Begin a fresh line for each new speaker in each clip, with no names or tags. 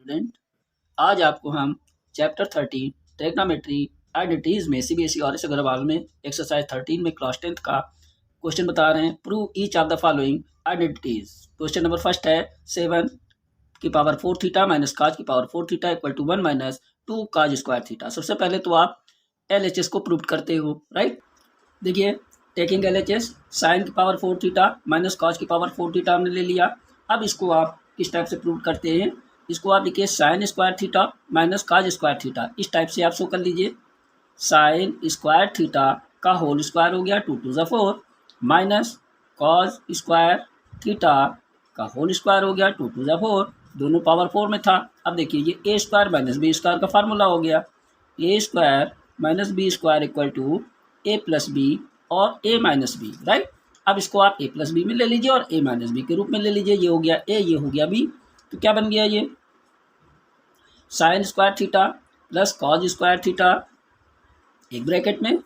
Student, आज आपको हम चैप्टर 13 ट्रिग्नोमेट्री आइडेंटिटीज में सीबीएसई और एस अग्रवाल में एक्सरसाइज 13 में क्लास 10th का क्वेश्चन बता रहे हैं। Prove each of the following identities. Question number first है 7 की पावर 4 थीटा माइनस काज की power 4 theta equal to 1 minus 2 cos square theta. सबसे पहले तो आप LHS को प्रूव करते हो, राइट। देखिए, टेकिंग LHS साइन की पावर 4 थीटा माइनस कॉस की पावर 4 थीटा हमने ले लिया। अब इसको आप किस टाइप से प्रूव करते हैं? इसको आप लिखिए sign square theta minus cos square theta. इस टाइप से आप शो कर लीजिए। साइन स्क्वायर थीटा का होल स्क्वायर हो गया 2 टू ज़ 4 माइनस कॉज स्क्वायर थीटा का होल स्क्वायर हो गया 2 टू ज़ 4। दोनों पावर 4 में था। अब देखिए, ये a square minus B square का फार्मूला हो गया। a square minus B square equal to a plus b और a माइनस बी, राइट। अब इसको आप a प्लस बी में ले लीजिए और a माइनस बी के रूप में ले लीजिए। ये हो गया a, ये हो गया b। तो क्या बन गया? ये sign square theta plus cos square theta, एक ब्रैकेट में,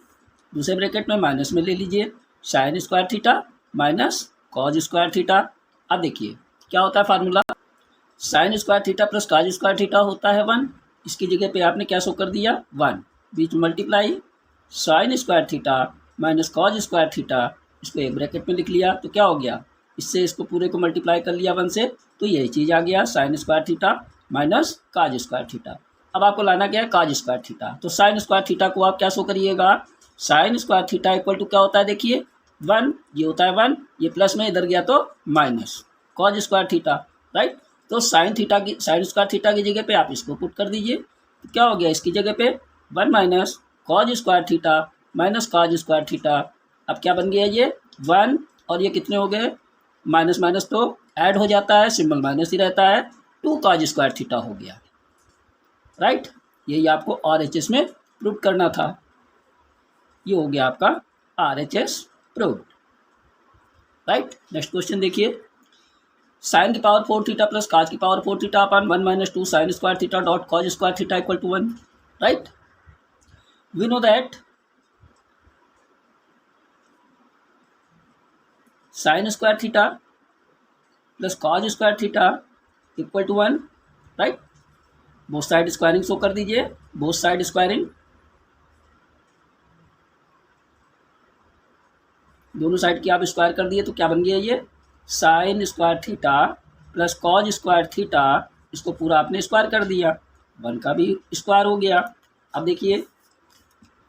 दूसरे ब्रैकेट में माइनस में ले लीजिए sign square theta minus cos square theta. अब देखिए क्या होता है formula, sign square theta plus cos square theta होता है 1। इसकी जगह पे आपने क्या शो कर दिया? 1। बीच में multiply sine square theta minus cos square theta, इसको एक ब्रैकेट में लिख लिया। तो क्या हो गया? इससे इसको पूरे को मल्टीप्लाई कर लिया 1 से, तो यही चीज़ आ गया sine square theta minus cos square theta. अब आपको लाना क्या है? Cos square theta. तो साइन स्क्वायर थीटा को आप क्या शो करिएगा? Sine square theta equal to क्या होता है? देखिए 1, ये होता है 1, ये प्लस में इधर गया तो minus cos square theta, right. तो साइन स्क्वायर थीटा की जगह पे आप इसको पुट कर दीजिए। तो क्या हो गया? इसकी जगह पे 1 minus cos square theta minus cos square theta. अब क्या बन गया? ये 1 और ये कितने हो गए? माइनस माइनस तो ऐड हो जाता है, सिंबल माइनस ही रहता है। 2 काज स्क्वायर थीटा हो गया, राइट। यही आपको RHS में प्रूव करना था। ये हो गया आपका RHS prove, right. Next question देखिए, साइन की पावर 4 थीटा प्लस काज की power 4 theta upon 1 minus 2 sine square theta dot cos square theta equal to 1, right. We know that sine square theta plus cos square theta equal to 1, right. Both side squaring show कर दीजिए, both side squaring, दोनों side की आप square कर दिए तो क्या बन गया? ये sign square theta plus cos square theta, इसको पूरा आपने स्क्वायर कर दिया, 1 का भी स्क्वायर हो गया। अब देखिए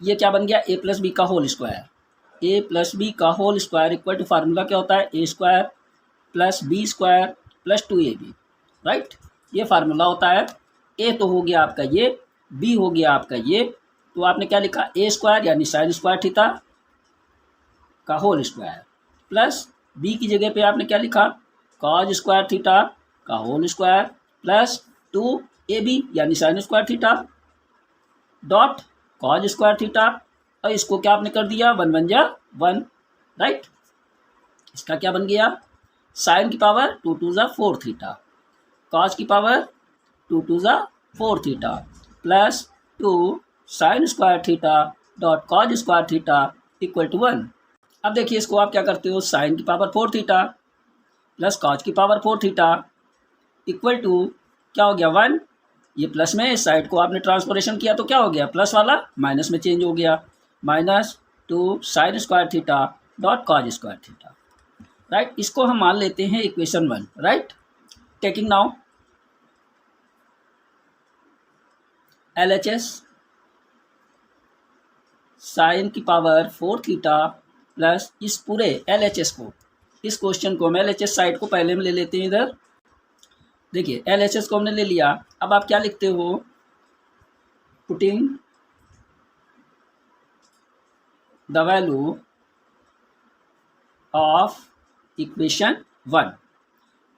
ये क्या बन गया? a प्लस बी का whole square. a plus B का whole square equal to formula क्या होता है? a square plus B square plus 2ab, right. ये फार्मूला होता है। a तो हो गया आपका ये, b हो गया आपका ये, तो आपने क्या लिखा? a स्क्वायर यानी साइन स्क्वायर थीटा का होल स्क्वायर प्लस b की जगह पे आपने क्या लिखा? कॉज स्क्वायर थीटा का होल स्क्वायर प्लस 2ab यानी sign square theta dot cos square theta. और इसको क्या आपने कर दिया? 1 1 जा 1, राइट। इसका क्या बन गया? साइन की पावर 2 2 जा 4 थीटा, कॉज की पावर 2 2 जा 4 theta plus 2 sine square theta dot cos square theta equal to 1। अब देखिए इसको आप क्या करते हो? साइन की पावर 4 थीटा प्लस कॉज की पावर 4 थीटा इक्वल टू क्या हो गया? 1। ये प्लस में इस साइड को आपने ट्रांसफॉर्मेशन किया तो क्या हो गया? प्लस वाला माइनस में चेंज हो गया, minus 2 sine square theta dot cos square theta, right. इसको हम मान लेते हैं equation 1, right. Taking now LHS sine की पावर 4 थीटा प्लस इस पूरे LHS को, इस क्वेश्चन को हम LHS साइड को पहले में ले लेते हैं इधर। देखिए LHS को हमने ले लिया। अब आप क्या लिखते हो? Putting the value of equation 1।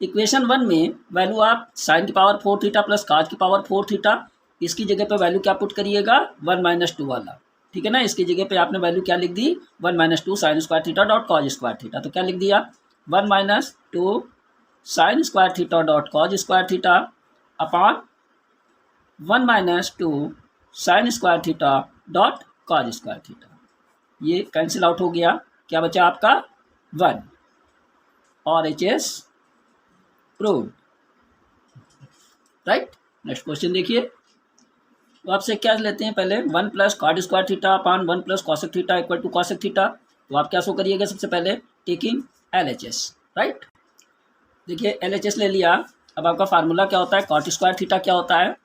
Equation 1 में वैल्यू आप साइन की पावर 4 थीटा प्लस काज की पावर 4 थीटा, इसकी जगह पे वैल्यू क्या पुट करिएगा? 1 माइनस 2 वाला, ठीक है ना। इसकी जगह पे आपने वैल्यू क्या लिख दी? 1 minus 2 sine square theta dot cos square theta. तो क्या लिख दिया? 1 minus 2 sine square theta dot cos square theta upon 1 minus 2 sine square theta dot cos square theta. ये कैंसिल आउट हो गया। क्या बचा आपका? 1। RHS proved, right. Next question देखिए, तो आपसे क्या लेते हैं पहले 1 plus cot square theta upon 1 plus cosec theta equal to cosec theta. तो आप क्या शो करिएगा सबसे पहले टेकिंग LHS, राइट। देखिए LHS ले लिया। अब आपका फार्मूला क्या होता है, कॉट स्क्वायर थीटा क्या होता है,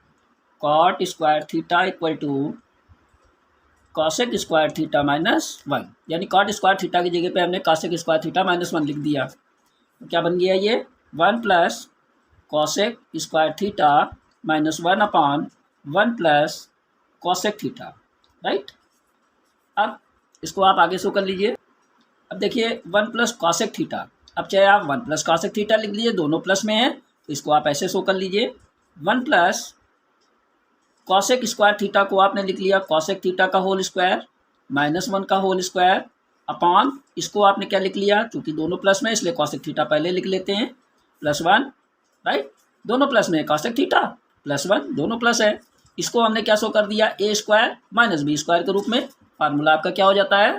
cot square theta equal to cosec square theta -1, यानी कॉट स्क्वायर थीटा की जगह पे हमने कॉसेक स्क्वायर थीटा -1 लिख दिया। तो क्या बन गया ये 1 प्लस कॉसेक स्क्वायर थीटा -1 अपान 1 प्लस कॉसेक थीटा, राइट। अब इसको आप आगे शो कर लीजिए। अब देखिए 1 प्लस कॉसेक थीटा, अब चाहे आप 1 प्लस कॉसेक थीटा लिख लीजिए, दोनों प्लस में है, तो इसको आप ऐसे शो कर लीजिए 1 प्लस कॉसेक स्क्वायर थीटा को आपने लिख लिया कॉसेक थीटा का होल स्क्वायर -1 का होल स्क्वायर अपान इसको आपने क्या लिख लिया, क्योंकि दोनों प्लस में इसलिए कॉसेक थीटा पहले लिख लेते हैं +1, राइट। दोनों प्लस में कॉसेक थीटा +1 दोनों प्लस है, इसको हमने क्या शो कर दिया a स्क्वायर -b स्क्वायर के रूप में। फार्मूला आपका क्या हो जाता है,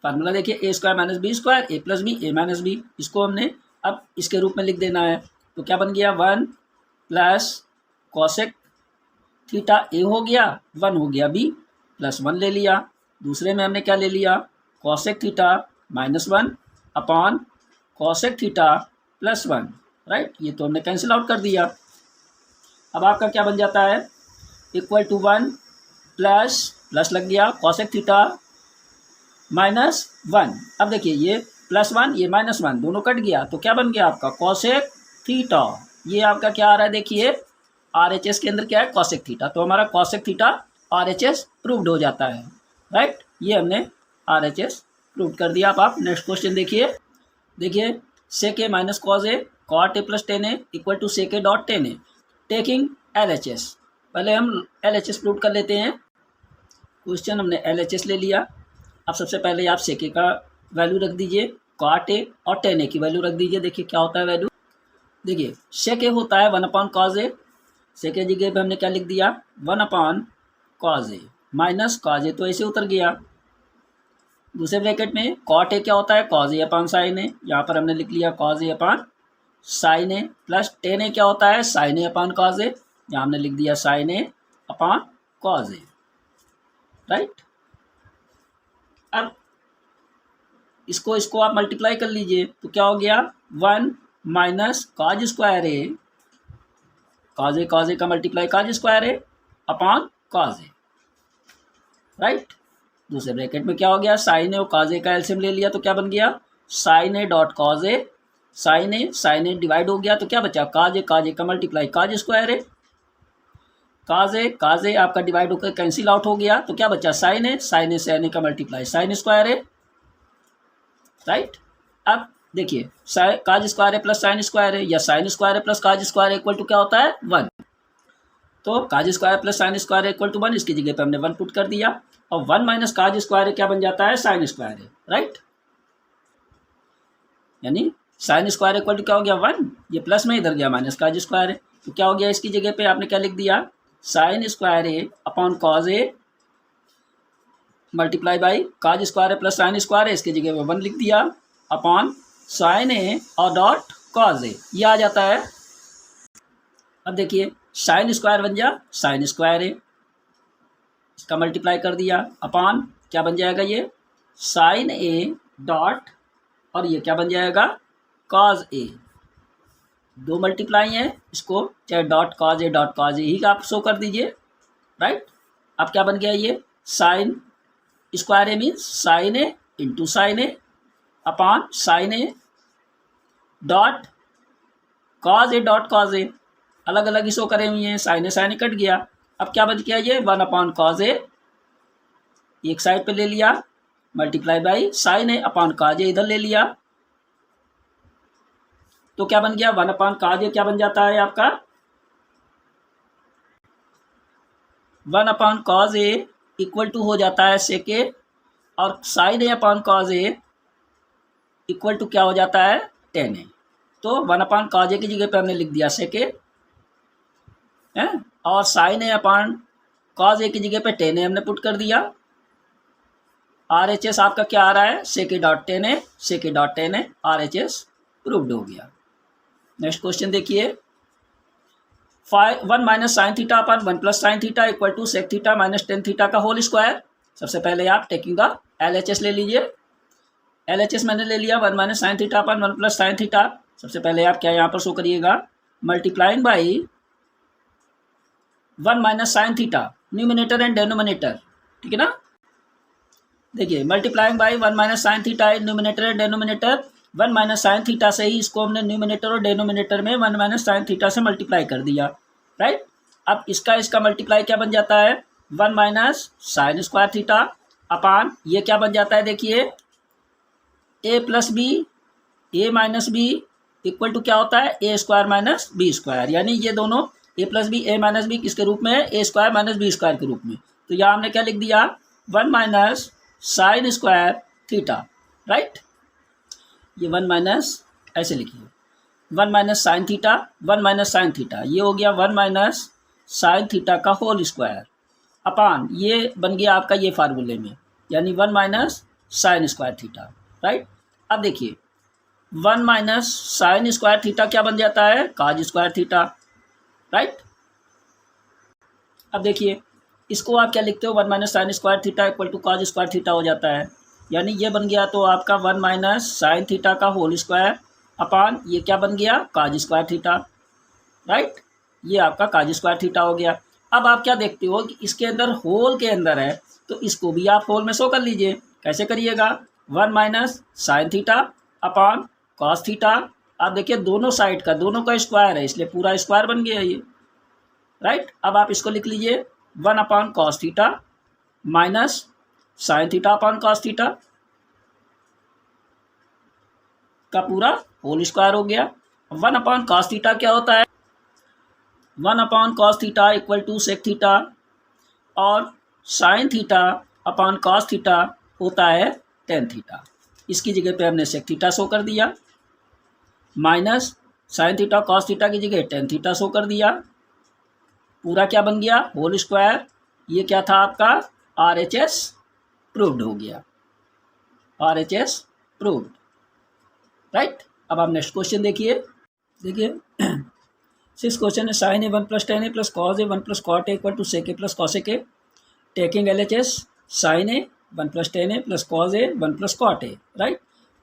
फार्मूला देखिए a square -b square a plus B a -b, इसको हमने अब इसके रूप में लिख देना है। तो क्या बन गया 1 प्लस कॉसेक थीटा a हो गया, 1 हो गया b, +1 ले लिया। दूसरे में हमने क्या ले लिया कॉसेक थीटा -1 अपान कॉसेक थीटा +1, राइट। ये तो हमने कैंसिल आउट कर दिया। अब आपका क्या बन जाता है इक्वल टू 1 प्लस लग गया कॉसेक थीटा -1। अब देखिए ये +1 ये -1 दोनों कट गया, तो क्या बन गया आपका कॉसेक थीटा। ये आपका क्या आ रहा है, देखिए RHS के अंदर क्या है कॉसेक थीटा, तो हमारा कॉसेक थीटा RHS प्रूव्ड हो जाता है, राइट। ये हमने RHS प्रूव कर दिया। अब आप नेक्स्ट क्वेश्चन देखिए sec A minus cos A cot A plus tan A equal to sec A dot tan A taking LHS। पहले हम LHS प्रूव कर लेते हैं। क्वेश्चन हमने LHS ले लिया। अब सबसे पहले आप सेक ए का वैल्यू रख दीजिए, कॉट ए और टेन ए की वैल्यू रख दीजिए। देखिए क्या होता है वैल्यू, देखिए सेक ए होता है 1 अपान कॉज ए, सेक ए जगह पे हमने क्या लिख दिया 1 अपान कॉज ए माइनस कॉज ए, तो ऐसे उतर गया। दूसरे ब्रैकेट में कॉट ए क्या होता है कॉज ए अपान साइन ए, यहाँ पर हमने लिख लिया cause A upon sine A, plus tan ए क्या होता है साइन ए अपान कॉज ए, यहाँ हमने लिख दिया sign A upon cos A, right. अब इसको आप मल्टीप्लाई कर लीजिए, तो क्या हो गया 1 minus cos square A, cos A का मल्टीप्लाई कॉज स्क्वायर ए अपान कॉज ए, राइट। दूसरे ब्रैकेट में क्या हो गया साइन ए और कॉज ए का एलसीएम ले लिया, तो क्या बन गया sine A dot cos A, sine A divide हो गया, तो क्या बचा कॉज ए का multiply cos square A, cos A आपका डिवाइड होकर कैंसिल आउट हो गया, तो क्या बचा साइन ए साइन ए का multiply sine square A, right. अब देखिए cos square A plus sine square A या sine square A plus cos square equal to क्या होता है 1, तो cos square plus sine square equal to 1, इसकी जगह पे हमने 1 पुट कर दिया, और 1 माइनस कॉज स्क्वायर क्या बन जाता है साइन स्क्वायर है, राइट। यानी साइन स्क्वायर इक्वल टू क्या हो गया 1, ये प्लस में इधर गया माइनस कॉज स्क्वायर है, तो क्या हो गया इसकी जगह पे आपने क्या लिख दिया sign square A upon cos A multiply by cause square A plus sine square है, इसकी जगह पे 1 लिख दिया अपॉन साइन ए और डॉट कॉज ए, ये आ जाता है। अब देखिए साइन स्क्वायर बन जा साइन स्क्वायर ए, इसका मल्टीप्लाई कर दिया अपॉन क्या बन जाएगा ये साइन ए डॉट, और ये क्या बन जाएगा कॉज ए, दो मल्टीप्लाई है, इसको चाहे डॉट कॉज ए ही आप शो कर दीजिए, राइट। अब क्या बन गया ये sign square A means sin A into sin A upon sign A dot cos A, अलग अलग ही शो करे हुए हैं, साइन ए कट गया। अब क्या बन गया ये 1 अपॉन कॉज ए, एक साइड पे ले लिया multiply by sin A upon cos A इधर ले लिया, तो क्या बन गया 1 अपॉन कॉज ए क्या बन जाता है आपका 1 upon cos A equal to हो जाता है सेक ए, और sine A upon cos A equal to क्या हो जाता है टेन ए, तो 1 अपॉन कॉज ए की जगह पे हमने लिख दिया सेक ए है, और साइन ए अपॉन कॉज ए की जगह पे टेन ए हमने पुट कर दिया। RHS आपका क्या आ रहा है sec A dot tan A, RHS proved हो गया। नेक्स्ट क्वेश्चन देखिए, 1 minus sign theta upon 1 plus sign theta equal to sec theta minus tan theta का होल स्क्वायर। सबसे पहले आप टेकिंग द LHS ले लीजिए। LHS मैंने ले लिया 1 माइनस साइन थीटा अपन 1 प्लस साइन थीटा। सबसे पहले आप क्या यहाँ पर शो करिएगा, multiplying by 1 minus sign theta, numerator and denominator, ठीक है ना। देखिए multiplying by 1 minus sign theta है numerator and denominator. 1 minus sign theta से ही इसको हमने न्यूमिनेटर और डेनोमिनेटर में 1 माइनस साइन थीटा से मल्टीप्लाई कर दिया, राइट। अब इसका मल्टीप्लाई क्या बन जाता है, 1 minus sign square theta upon ये क्या बन जाता है, देखिए A plus B, A minus B equal to क्या होता है, A square minus B square. यानी ये दोनों A plus B A minus B किसके रूप में है, A square minus B square के रूप में। तो यहाँ हमने क्या लिख दिया, 1 minus sign square theta, right. ये 1 माइनस ऐसे लिखिए 1 minus sign theta, 1 minus sine theta, ये हो गया 1 माइनस साइन थीटा का होल स्क्वायर अपान ये बन गया आपका ये फार्मूले में, यानी 1 minus sign square theta, right. अब देखिए 1 माइनस साइन स्क्वायर थीटा क्या बन जाता है, काज स्क्वायर थीटा, राइट। अब देखिए इसको आप क्या लिखते हो, 1 minus sign square theta equal to cos square theta हो जाता है। यानी ये बन गया तो आपका 1 माइनस साइन थीटा का होल स्क्वायर अपान ये क्या बन गया, काज स्क्वायर थीटा, राइट। ये आपका काज स्क्वायर थीटा हो गया। अब आप क्या देखते हो कि इसके अंदर होल के अंदर है, तो इसको भी आप होल में शो कर लीजिए। कैसे करिएगा, 1 minus sign theta upon cos theta. आप देखिए दोनों साइड का दोनों का स्क्वायर है, इसलिए पूरा स्क्वायर बन गया ये, राइट। अब आप इसको लिख लीजिए 1 upon cos theta minus sign theta upon cos theta का पूरा होल स्क्वायर हो गया। 1 अपान कॉस थीटा क्या होता है, 1 upon cos theta equal to sec theta, और sign theta upon cos theta होता है टेन थीटा। इसकी जगह पे हमने सेक थीटा शो कर दिया, minus sign theta cos theta की जगह टेन थीटा शो कर दिया। पूरा क्या बन गया, होल स्क्वायर। ये क्या था आपका, RHS प्रूव्ड हो गया, RHS प्रूव्ड, राइट। अब आप नेक्स्ट क्वेश्चन देखिए। सिक्स क्वेश्चन है, sine A 1 plus tan A plus cos A 1 plus cot A equal to sec A plus cosec A. Taking LHS sine A 1 plus tan A plus cos A 1 plus cot A, right.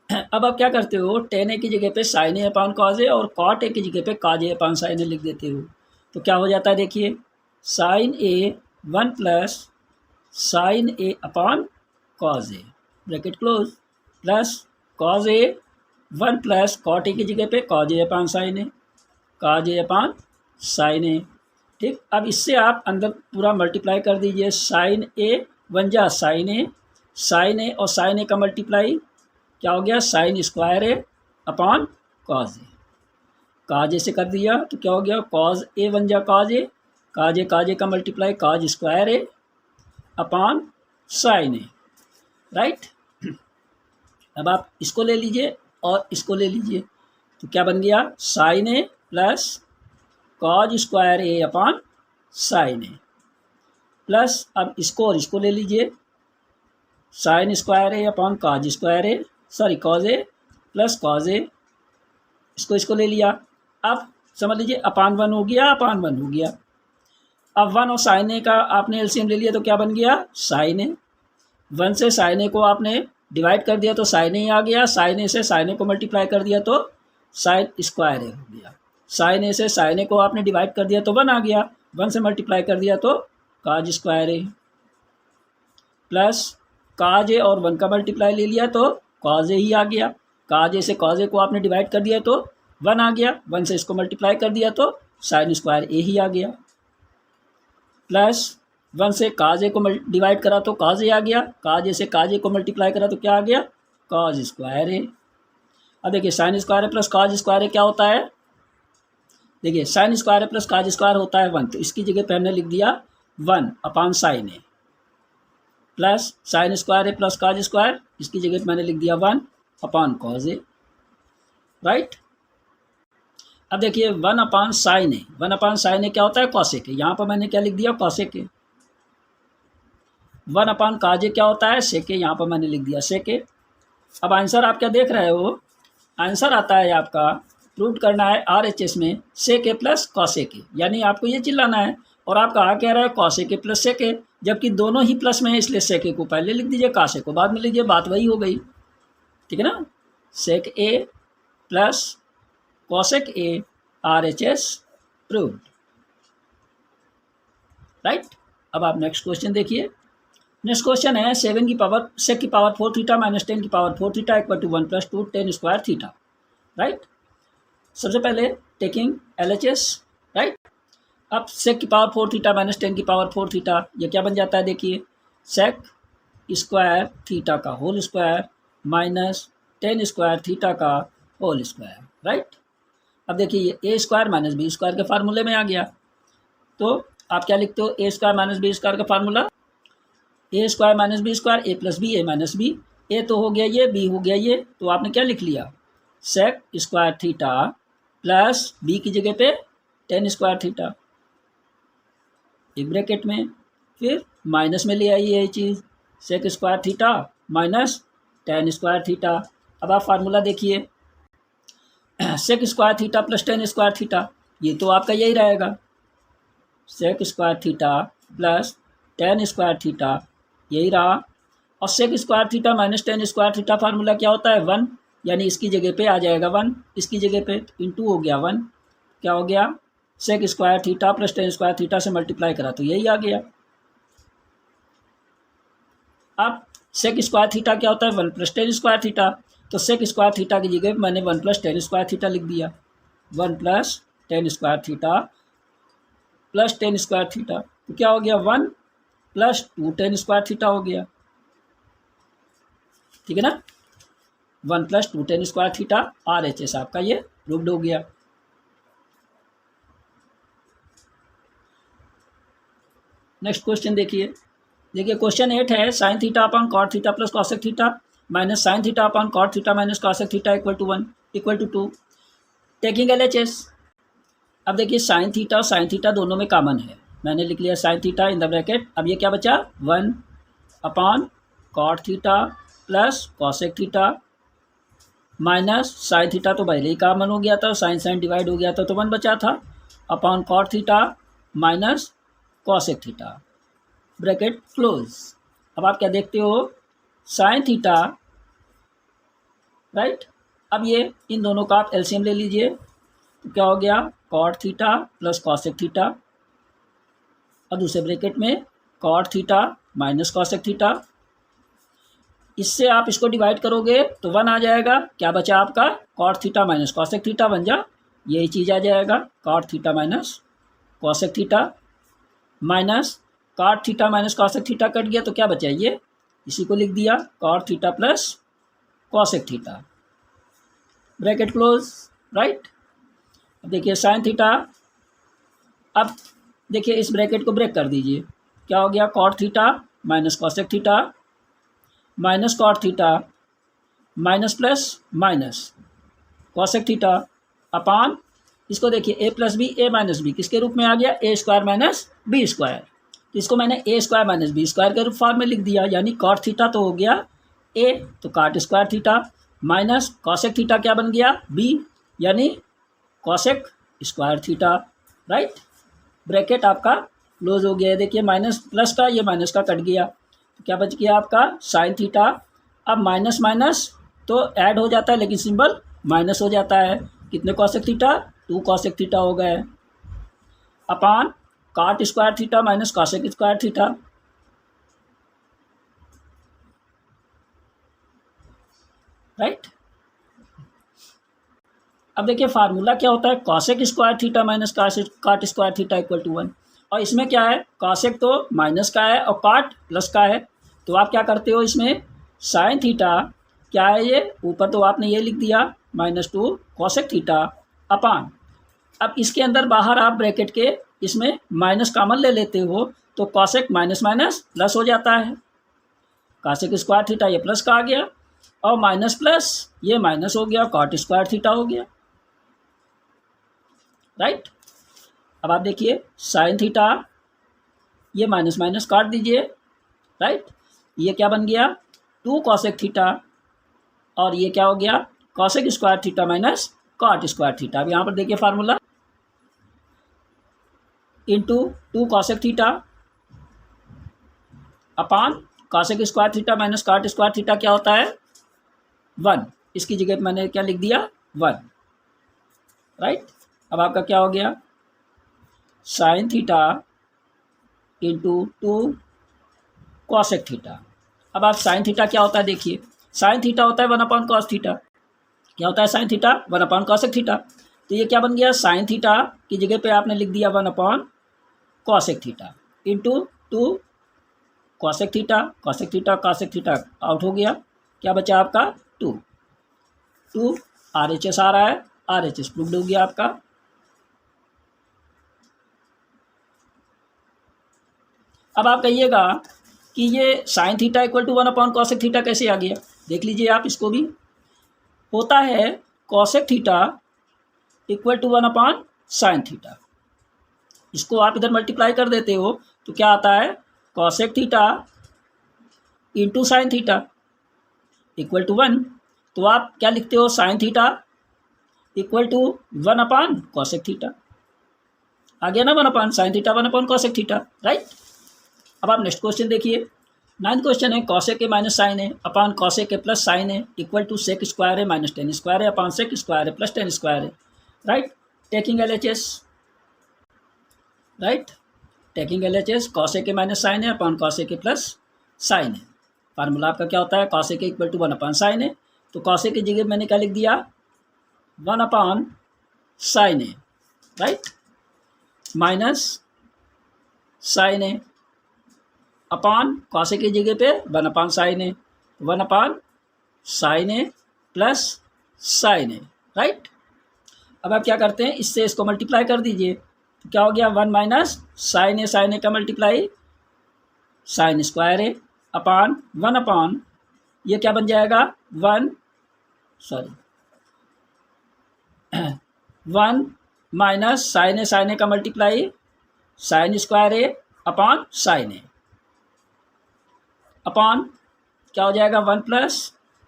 अब आप क्या करते हो, ten ए की जगह पे sign A upon cos A और cot A की जगह पे काज ए अपान साइन ए लिख देते हो। तो क्या हो जाता है, देखिए sine A 1 plus sine A upon cos A bracket close plus cos A 1 plus cot A की जगह पे cos A upon sine A, cos A upon sine A, ठीक। अब इससे आप अंदर पूरा मल्टीप्लाई कर दीजिए, साइन ए 1 जा साइन ए और साइन ए का मल्टीप्लाई क्या हो गया, साइन स्क्वायर ए अपान कॉज ए। काज ए से कर दिया तो क्या हो गया, कॉज ए 1 जा काज ए का multiply cause square A upon sine A, right. अब आप इसको ले लीजिए और इसको ले लीजिए, तो क्या बन गया, sine A plus cos square A upon sine A plus, अब इसको और इसको ले लीजिए, साइन स्क्वायर ए अपान काज स्क्वायर ए, सॉरी कॉज ए प्लस कॉज ए, इसको ले लिया। अब समझ लीजिए अपान 1 हो गया, अपान 1 हो गया। अब 1 और साइन ए का आपने एलसीएम ले लिया तो क्या बन गया, साइन ए। 1 से साइन ए को आपने डिवाइड कर दिया तो साइन ए आ गया, साइन ए से साइन ए को मल्टीप्लाई कर दिया तो साइन स्क्वायर ए हो गया। साइन ए से साइन ए को आपने डिवाइड कर दिया तो 1 आ गया, 1 से मल्टीप्लाई कर दिया तो काज स्क्वायर ए, प्लस काज ए और 1 का मल्टीप्लाई ले लिया तो कॉज ए ही आ गया। काज ए से कॉज ए को आपने डिवाइड कर दिया तो 1 आ गया, 1 से इसको मल्टीप्लाई कर दिया तो साइन स्क्वायर ए ही आ गया, प्लस 1 से काज ए को डिवाइड करा तो काज ए आ गया, काज ए से काज ए को मल्टीप्लाई करा तो क्या आ गया, कॉज स्क्वायर ए। अब देखिए sign square A plus cos square ए क्या होता है, देखिए sign square A plus cos square होता है 1, तो इसकी जगह पे हमने लिख दिया 1 अपान sine A, plus sine square A plus cos square, इसकी जगह पे मैंने लिख दिया 1 अपान कॉज ए, राइट। अब देखिए 1 अपान साइन ए, 1 अपान साइन ए क्या होता है, कॉसेक ए, यहाँ पर मैंने क्या लिख दिया, कॉसेक ए। 1 अपान काज ए क्या होता है, सेक ए, यहाँ पर मैंने लिख दिया सेक ए। अब आंसर आप क्या देख रहे हो, आंसर आता है आपका प्रूव करना है RHS में सेक ए प्लस कॉसेक ए, यानी आपको ये चिल्लाना है। और आप कहा कह रहा है कॉसेक ए प्लस सेक ए, जबकि दोनों ही प्लस में है, इसलिए सेक ए को पहले लिख दीजिए, कॉसेक को बाद में लीजिए, बात वही हो गई। ठीक है ना, sec A plus cosec A RHS proved, right. अब आप नेक्स्ट क्वेश्चन देखिए। नेक्स्ट क्वेश्चन है 7 की पावर सेक की पावर 4 थीटा माइनस 10 की power 4 theta equal to 1 + 2 10 square theta, right. सबसे पहले टेकिंग LHS, राइट। अब सेक की पावर 4 थीटा माइनस 10 की पावर 4 थीटा, ये क्या बन जाता है, देखिए सेक स्क्वायर थीटा का whole square minus 10 square theta का होल स्क्वायर, राइट। अब देखिए ये a square minus B square के फार्मूले में आ गया, तो आप क्या लिखते हो, a square minus B square का formula A square minus B square A plus B A minus B, A तो हो गया ये, बी हो गया ये, तो आपने क्या लिख लिया, sec square theta plus B की जगह पे 10 स्क्वायर थीटा एक ब्रैकेट में, फिर माइनस में ले आइए ये चीज़, sec square theta minus 10 square theta. अब आप फार्मूला देखिए, sec square theta plus 10 square theta, ये तो आपका यही रहेगा, sec square theta plus 10 square theta, यही रहा। और sec square theta minus 10 square theta formula क्या होता है, 1, यानी इसकी जगह पे आ जाएगा 1, इसकी जगह पे इंटू हो गया 1, क्या हो गया, sec square theta plus 10 square theta से मल्टीप्लाई करा तो यही आ गया। अब सेक स्क्वायर थीटा क्या होता है, 1 + 10 स्क्वायर थीटा, तो सेक स्क्वायर थीटा की जगह मैंने 1 + 10 स्क्वायर थीटा लिख दिया, 1 + 10 square theta plus 10 square theta, तो क्या हो गया 1 + 2 10 स्क्वायर थीटा हो गया, ठीक है ना, 1 + 2 10 स्क्वायर थीटा RHS आपका ये प्रूव्ड हो गया। नेक्स्ट क्वेश्चन देखिए क्वेश्चन 8 है sine theta upon cot theta plus cosec theta minus sign theta upon cot theta minus cosec theta equal to 1 equal to 2 taking LHS। अब देखिए साइन थीटा और sign theta दोनों में common है, मैंने लिख लिया sine theta in the bracket. अब ये क्या बचा, 1 upon cot theta plus cosec theta minus sign theta तो पहले ही कॉमन हो गया था, साइन साइन डिवाइड हो गया था तो 1 बचा था, upon cot theta minus cosec theta bracket close. अब आप क्या देखते हो, साइन थीटा, राइट। अब ये इन दोनों का आप एलसीएम ले लीजिए, तो क्या हो गया, cot theta plus cosec theta, और दूसरे ब्रैकेट में cot theta minus cosec theta, इससे आप इसको डिवाइड करोगे तो 1 आ जाएगा, क्या बचा आपका, cot theta minus cosec theta बन जा, यही चीज़ आ जाएगा, cot theta minus cosec theta minus cot theta minus cosec theta कट गया तो क्या बचा, ये इसी को लिख दिया, cot theta plus cosec theta bracket close, right. अब देखिए साइन थीटा, अब देखिए इस ब्रैकेट को ब्रेक कर दीजिए, क्या हो गया, cot theta minus cosec theta minus cot theta minus plus minus cosec theta upon, इसको देखिए A plus B A minus B किसके रूप में आ गया, A square minus B square, तो इसको मैंने A square minus B square के रूप फॉर्म में लिख दिया, यानी कॉट थीटा तो हो गया ए, तो cot square theta minus cosec theta क्या बन गया, बी, यानी cosec square theta, right. Bracket आपका क्लोज हो गया है, देखिए माइनस प्लस का ये माइनस का कट गया, तो क्या बच गया आपका साइन थीटा। अब माइनस माइनस तो ऐड हो जाता है लेकिन सिंबल माइनस हो जाता है, कितने कॉसेक थीटा, 2 कॉसेक थीटा हो गए, upon cot square theta minus cosec square theta, right. अब देखिए फार्मूला क्या होता है, cosec square theta minus cot square theta equal to 1, और इसमें क्या है, कॉसेक तो माइनस का है और कॉट प्लस का है, तो आप क्या करते हो, इसमें साइन थीटा क्या है, ये ऊपर तो आपने ये लिख दिया -2 कॉसेक थीटा अपान, अब इसके अंदर बाहर आप ब्रैकेट के इसमें माइनस कॉमन ले लेते हो तो कॉसेक माइनस माइनस प्लस हो जाता है, कॉसेक स्क्वायर थीटा ये प्लस का आ गया और माइनस प्लस ये माइनस हो गया, कॉट स्क्वायर थीटा हो गया, राइट। अब आप देखिए साइन थीटा ये माइनस माइनस काट दीजिए, राइट, ये क्या बन गया 2 कॉसेक थीटा और ये क्या हो गया cosec square theta minus cot square theta. अब यहाँ पर देखिए formula, into 2 cosec theta upon cosec square theta minus cot square theta क्या होता है 1। इसकी जगह पे मैंने क्या लिख दिया 1, राइट। अब आपका क्या हो गया sine theta into 2 cosec theta. अब आप साइन थीटा क्या होता है देखिए, साइन थीटा होता है 1 अपॉन कॉस थीटा। क्या होता है sine theta 1 upon cosec theta. तो ये क्या बन गया साइन थीटा की जगह पे आपने लिख दिया 1 upon cosec theta into 2 cosec theta. Cosec theta out हो गया, क्या बचा आपका 2 RHS आ रहा है, RHS प्रूव्ड हो गया आपका। अब आप कहिएगा कि ये sine theta equal to 1 upon cosec theta कैसे आ गया। देख लीजिए आप, इसको भी होता है cosec theta equal to 1 upon sine theta. इसको आप इधर मल्टीप्लाई कर देते हो तो क्या आता है cosec theta into sine theta equal to 1। तो आप क्या लिखते हो sine theta equal to 1 upon cosec theta. आ गया ना 1 upon sine theta 1 upon cosec theta, right. अब आप नेक्स्ट क्वेश्चन देखिए, 9th क्वेश्चन है cosec A minus sine A upon cosec A plus sine A equal to sec square A minus tan square A upon sec square A plus tan square A, right. Taking LHS, right, taking LHS cosec A minus sine A upon cosec A plus sine A. Formula आपका क्या होता है cosec A equal to 1 upon sign A. तो cosec की जगह मैंने क्या लिख दिया 1 upon sign A, right, minus sine A upon cosec की जगह पे 1 upon sign A, 1 upon sign A plus sine A, right. अब आप क्या करते हैं इससे इसको मल्टीप्लाई कर दीजिए तो क्या हो गया 1 माइनस साइन ए का multiply sine square A upon 1 upon ये क्या बन जाएगा 1 माइनस साइन ए का multiply sine square A upon sign A upon क्या हो जाएगा 1 प्लस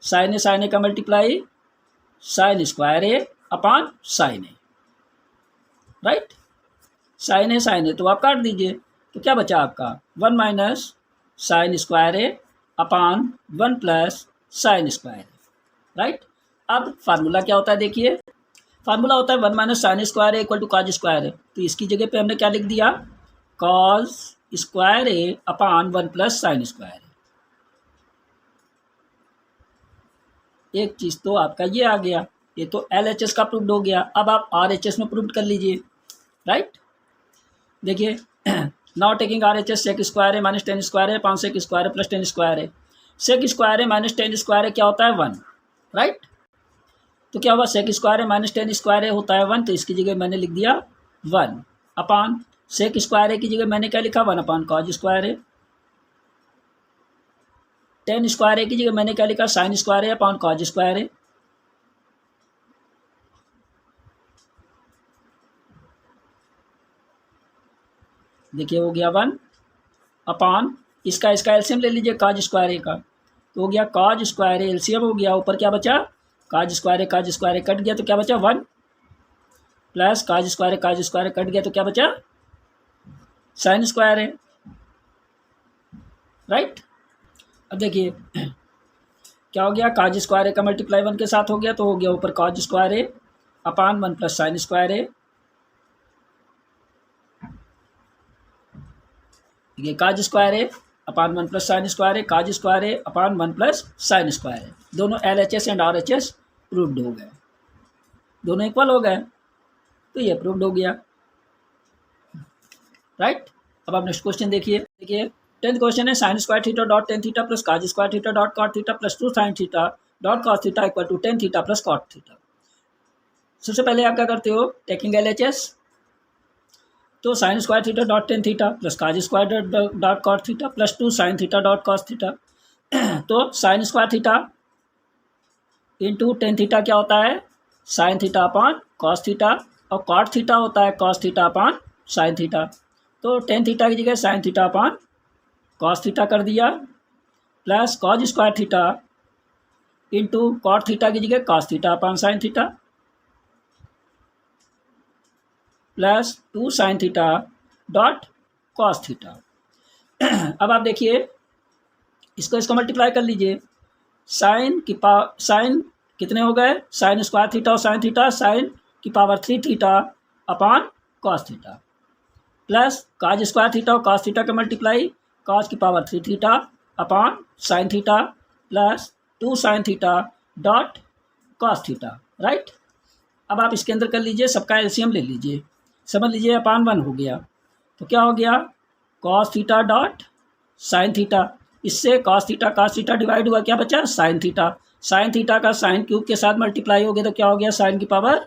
साइन ए का multiply sine square A upon sign A, right. Sign A तो आप काट दीजिए तो क्या बचा आपका 1 minus sign square A upon 1 plus sine square A, right. अब फार्मूला क्या होता है देखिए, फार्मूला होता है 1 minus sign square A equal to cos square A. तो इसकी जगह पे हमने क्या लिख दिया cos square A upon 1 plus sine square A. एक चीज़ तो आपका ये आ गया, ये तो LHS का प्रूव्ड हो गया। अब आप RHS में प्रूव्ड कर लीजिए, राइट। देखिए now taking RHS sec square A minus tan square A upon sec square A plus tan square A. Sec square A minus tan square A क्या होता है 1, राइट। तो क्या हुआ sec square A minus tan square A होता है 1, तो इसकी जगह मैंने लिख दिया 1 अपॉन सेक स्क्वायर है की जगह मैंने क्या लिखा 1 अपॉन कॉज स्क्वायर है। टेन स्क्वायर है की जगह मैंने क्या लिखा sine square A upon cos square है। देखिए हो गया 1 अपॉन इसका एलसीएम ले लीजिए कॉज स्क्वायर ए का, तो हो गया कॉज स्क्वायर ए एलसीएम हो गया, ऊपर क्या बचा कॉज स्क्वायर ए कट गया तो क्या बचा 1 प्लस कॉज स्क्वायर ए कट गया तो क्या बचा साइन स्क्वायर ए, राइट। अब देखिए क्या हो गया कॉज स्क्वायर ए का मल्टीप्लाई 1 के साथ हो गया तो हो गया ऊपर cause square A upon 1 plus sine square ए। देखिए cos square A upon 1 plus sine square A, cause square A upon 1 plus sine square ए। दोनों LHS एंड RHS प्रूव्ड हो गए, दोनों इक्वल हो गए, तो ये प्रूव्ड हो गया, राइट। अब आप नेक्स्ट क्वेश्चन देखिए 10th क्वेश्चन है sine square theta dot tan theta plus cos square theta dot cot theta plus 2 sine theta dot cos theta equal to tan theta plus cot theta. सबसे पहले आप क्या करते हो टेकिंग LHS, तो sine square theta dot tan theta plus cos square dot cot theta plus 2 sine theta dot cos theta. तो sine square theta into tan theta क्या होता है sine theta upon cos theta, और cot theta होता है cos theta upon sine theta. तो tan theta की जगह sine theta upon cos theta कर दिया plus cos square theta into cot theta की जगह cos theta upon sine theta, plus 2 sine theta dot cos theta. अब आप देखिए इसको मल्टीप्लाई कर लीजिए। साइन कितने हो गए, साइन स्क्वायर थीटा और साइन थीटा, साइन की power 3 theta upon cos theta, plus काज स्क्वायर थीटा और कॉस थीटा का मल्टीप्लाई, कॉस की power 3 theta upon sine theta plus 2 sine theta dot cos theta, right. अब आप इसके अंदर कर लीजिए, सबका एलसीएम ले लीजिए, समझ लीजिए अपॉन 1 हो गया, तो क्या हो गया cos theta dot sine theta, इससे कॉस थीटा डिवाइड हुआ, क्या बचा साइन थीटा का साइन क्यूब के साथ मल्टीप्लाई हो गया, तो क्या हो गया साइन की power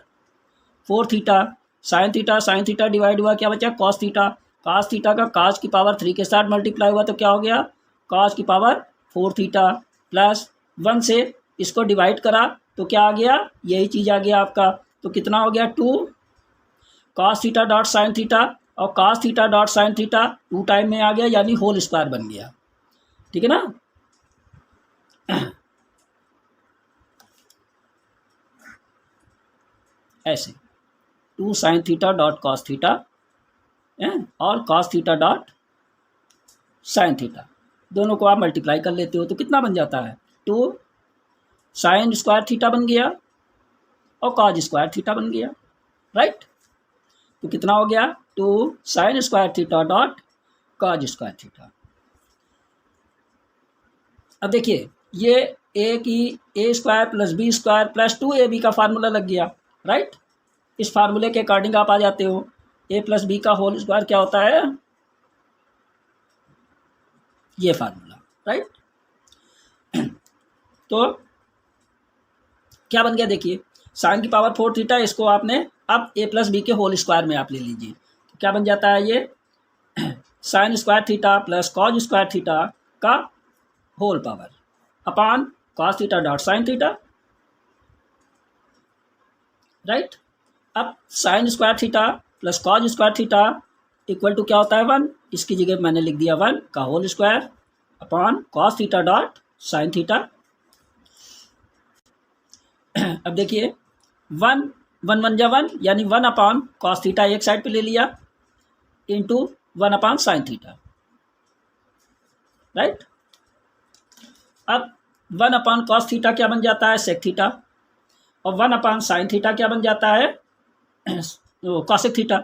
4 theta, sine theta divide हुआ, क्या बचा कॉस थीटा का कॉस की पावर 3 के साथ मल्टीप्लाई हुआ, तो क्या हो गया कॉस की पावर 4 थीटा, प्लस 1 से इसको डिवाइड करा तो क्या आ गया, यही चीज़ आ गया आपका, तो कितना हो गया 2 cos theta dot sine theta, और cos theta dot sine theta 2 time में आ गया, यानी होल स्क्वायर बन गया, ठीक है ना। ऐसे 2 sine theta dot cos theta और cos theta dot sine theta, दोनों को आप मल्टीप्लाई कर लेते हो तो कितना बन जाता है 2 साइन स्क्वायर थीटा बन गया और कॉस स्क्वायर थीटा बन गया, राइट। तो कितना हो गया 2 sine square theta dot cos square theta. अब देखिए ये ए की A square plus B square plus 2ab का फार्मूला लग गया, राइट। इस फार्मूले के अकॉर्डिंग आप आ जाते हो, ए प्लस बी का होल स्क्वायर क्या होता है, ये फार्मूला, राइट। तो क्या बन गया देखिए, साइन की पावर 4 थीटा, इसको आपने अब ए प्लस बी के होल स्क्वायर में आप ले लीजिए, तो क्या बन जाता है ये sign square theta plus cos square theta का whole power upon cos theta dot sine theta, right. अब sine square theta plus cos square theta equal to क्या होता है 1, इसकी जगह मैंने लिख दिया 1 का whole square upon cos theta dot sine theta. अब देखिए 1 1 जा 1 यानी 1 अपॉन कॉस थीटा एक साइड पे ले लिया into 1 upon sine theta, right. अब 1 अपॉन कॉस थीटा क्या बन जाता है सेक थीटा, और 1 अपॉन साइन थीटा क्या बन जाता है कॉसेक थीटा।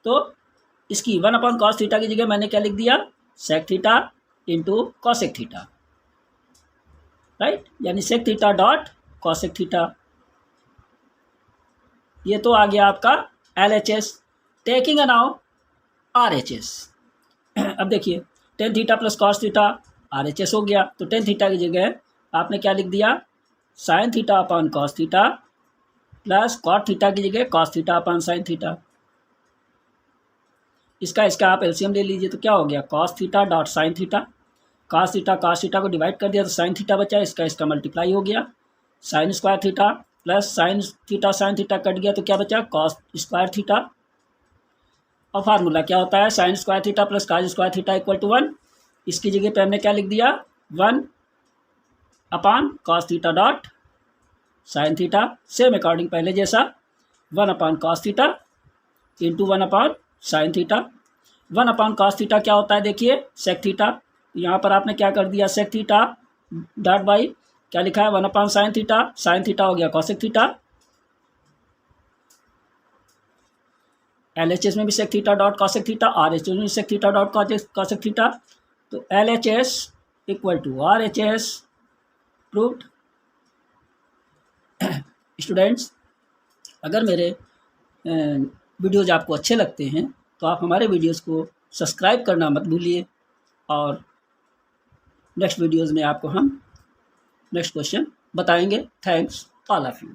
तो इसकी 1 अपॉन कॉस थीटा की जगह मैंने क्या लिख दिया sec theta into cosec theta, right, यानी sec theta dot cosec theta. ये तो आ गया आपका LHS, taking uh now RHS। अब देखिए tan theta plus cos theta RHS हो गया, तो टेन थीटा की जगह आपने क्या लिख दिया sine theta upon cos theta plus cot theta की जगह cos theta upon sine theta. इसका आप एलसीएम ले लीजिए, तो क्या हो गया cos theta dot sine theta, cos theta को डिवाइड कर दिया तो साइन थीटा बचा, इसका मल्टीप्लाई हो गया, sine square theta plus sign theta कट गया तो क्या बचा कॉस स्क्वायर थीटा, और फार्मूला क्या होता है sine square theta plus cos square theta equal to 1, इसकी जगह पे हमने क्या लिख दिया 1 upon cos theta dot sine theta, same according पहले जैसा 1 upon cos theta into 1 upon sine theta. 1 upon cos theta क्या होता है देखिए सेक थीटा, यहाँ पर आपने क्या कर दिया सेक थीटा डॉट बाई क्या लिखा है 1 अपॉन साइन थीटा हो गया कॉसेक थीटा, LHS में भी sec theta dot cosec theta, RHS में भी sec theta dot cosec theta, तो LHS equal to RHS proved. Students अगर मेरे वीडियोज़ आपको अच्छे लगते हैं तो आप हमारे वीडियोज़ को सब्सक्राइब करना मत भूलिए, और नेक्स्ट वीडियोज़ में आपको हम नेक्स्ट क्वेश्चन बताएंगे। Thanks all of you.